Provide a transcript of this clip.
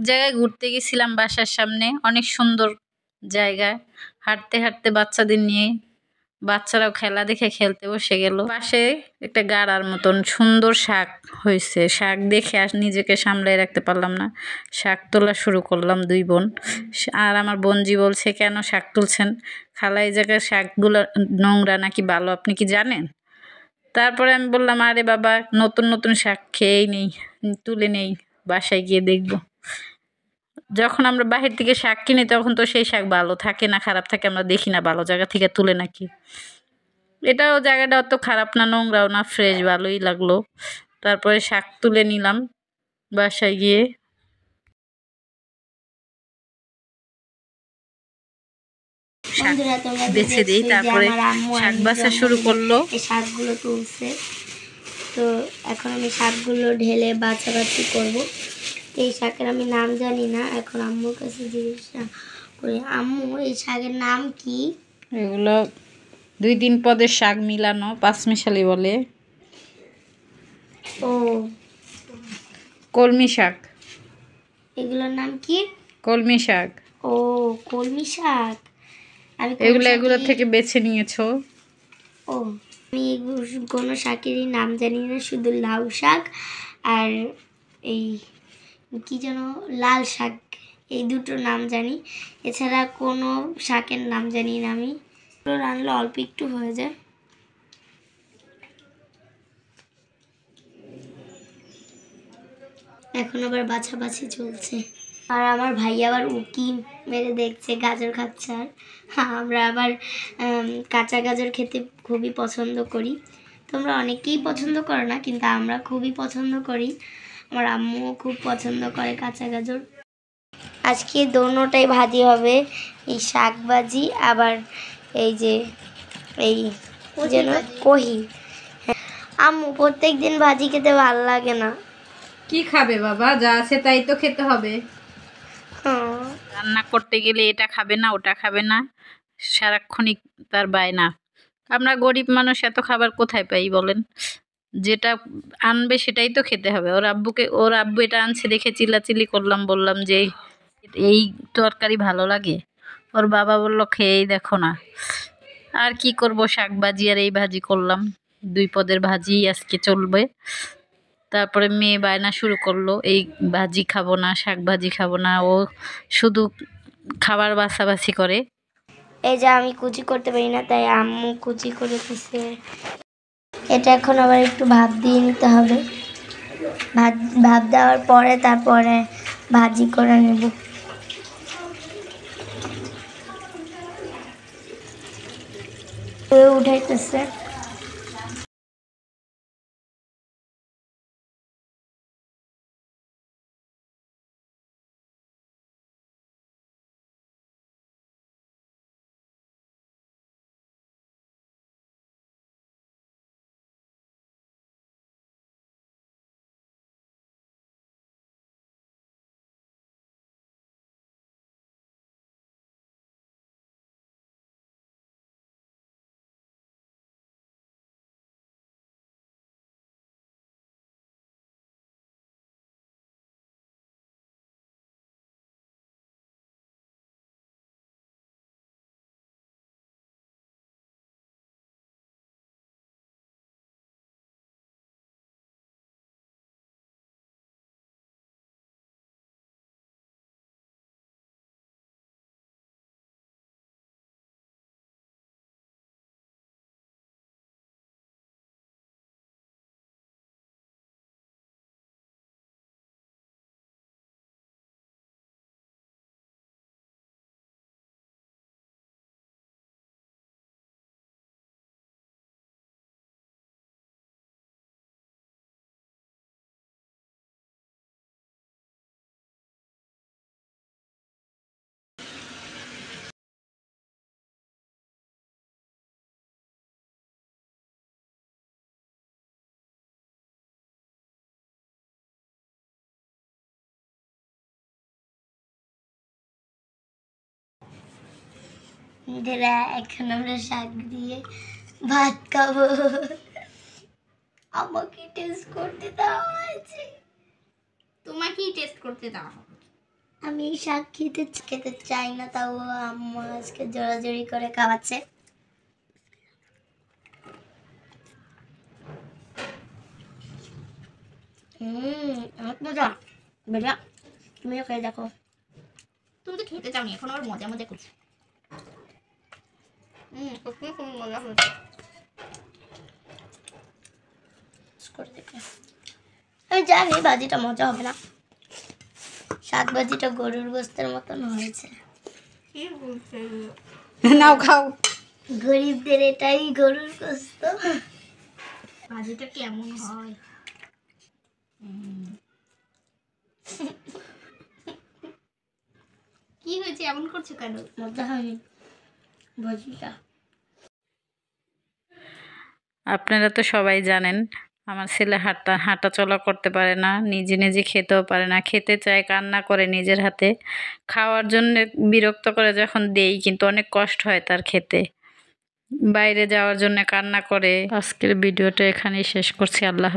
জায়গায় ঘুরতে গেছিলাম বাসার সামনে, অনেক সুন্দর জায়গা। হাঁটতে হাঁটতে বাচ্চাদের নিয়ে, বাচ্চারাও খেলা দেখে খেলতে বসে গেল। পাশে একটা গাড়ার মতন সুন্দর শাক হয়েছে, শাক দেখে আর নিজেকে সামলায় রাখতে পারলাম না, শাক তোলা শুরু করলাম দুই বোন। আর আমার বোনজি বলছে, কেন শাক তুলছেন খালা, এই জায়গায় শাকগুলো নোংরা নাকি ভালো আপনি কি জানেন? তারপরে আমি বললাম, আরে বাবা, নতুন নতুন শাক খেয়েই নেই, তুলে নেই, বাসায় গিয়ে দেখব। যখন আমরা বাহির থেকে শাক কিনি তখন তো সেই শাক ভালো থাকে না, খারাপ থাকে, আমরা দেখি না ভালো জায়গা থেকে তুলে নাকি। এটাও জায়গাটা অত খারাপ না, নোংরাও না, ফ্রেশ, ভালোই লাগলো। তারপরে শাক তুলে নিলাম, বাসায় গিয়ে বেছে দিই। তারপরে শাক বাছা শুরু করলো, এই শাকগুলো তুলছে। তো এখন আমি শাকগুলো ঢেলে বাছাবাছি করবো। এই শাকের আমি নাম জানি না, এখন আম্মুর কাছে জিজ্ঞাসা করি, আম্মু এই শাকের নাম কি? এগুলো 2-3 পদের শাক মিলানো, পাঁচমিশালি বলে। ও, কলমি শাক। এগুলোর নাম কি? কলমি শাক। ও, কলমি শাক। আমি এগুলো থেকে বেছে নিয়েছো? ও, আমি কোনো শাকেরই নাম জানি না, শুধু লাউ শাক আর এই কি যেন লাল শাক, এই দুটো নাম জানি, এছাড়া কোনো শাকের নাম জানি না আমি। রান্নালে অল্প একটু হয়ে যায়। এখন আবার বাছাবাছি চলছে, আর আমার ভাই আবার উকি মেরে দেখছে, গাজর খাচ্ছে। আর আমরা আবার কাঁচা গাজর খেতে খুবই পছন্দ করি। তোমরা অনেকেই পছন্দ করো না, কিন্তু আমরা খুবই পছন্দ করি। আমার আম্মুও খুব পছন্দ করে কাঁচা গাজর। আজকে দোনোটাই ভাজি হবে, এই শাক ভাজি, আবার এই যে এই যেন কহি। আম্মু প্রত্যেক দিন ভাজি খেতে ভালো লাগে না। কি খাবে বাবা, যা আছে তাই তো খেতে হবে। রান্না করতে গেলে এটা খাবে না, ওটা খাবে না, সারাক্ষণই তার বায়না। আমরা গরিব মানুষ, এত খাবার কোথায় পাই বলেন? যেটা আনবে সেটাই তো খেতে হবে। ওর আব্বু এটা আনছে দেখে চিল্লাচিল্লি করলাম, বললাম যে এই তরকারি ভালো লাগে? ওর বাবা বলল, খেয়েই দেখো না। আর কি করব, শাক ভাজি আর এই ভাজি করলাম, 2 পদের ভাজি আজকে চলবে। তারপরে মেয়ে বায়না শুরু করলো, এই ভাজি খাবো না, শাক ভাজি খাবো না, ও শুধু খাবার বাছাবাছি করে। এই যে আমি কুচি করতে পারি না, তাই আম্মু কুচি করে দিছে। এটা এখন আবার একটু ভাপ দিয়ে নিতে হবে, ভাপ দেওয়ার পরে তারপরে ভাজি করে নেব। উঠাইতেছে। এখন আমরা শাক দিয়ে ভাত খাবো। আমাকে টেস্ট করতে দেওয়া হয়েছে। তোমাকেই টেস্ট করতে দেওয়া হবে। আমি এই শাক খেতে খেতে চাই না, তাও আম্মু আজকে জোরাজোরি করে খাওয়াচ্ছে। অনেক মজা বেটা, তুমিও খেয়ে দেখো। তুমি তো খেতে চাওনি, এখন আবার মজা মজা করছো। খুব মজা হয়েছে। আমি জানি ভাজিটা মজা হবে না, শাক ভাজিটা গরুর গোস্তের মতন হয়েছে। নাও খাও। গরিবদের এটাই গরুর গোস্ত। ভাজিটা কেমন হয়? কি হয়েছে, এমন করছো কেন? মজা হয়নি ভাজিটা। আপনারা তো সবাই জানেন আমার ছেলে হাঁটা চলা করতে পারে না, নিজে নিজে খেতেও পারে না, খেতে চায় কান্না করে নিজের হাতে, খাওয়ার জন্য বিরক্ত করে যখন দেই কিন্তু অনেক কষ্ট হয় তার খেতে, বাইরে যাওয়ার জন্য কান্না করে। আজকের ভিডিওটা এখানেই শেষ করছি। আল্লাহ হাফেজ।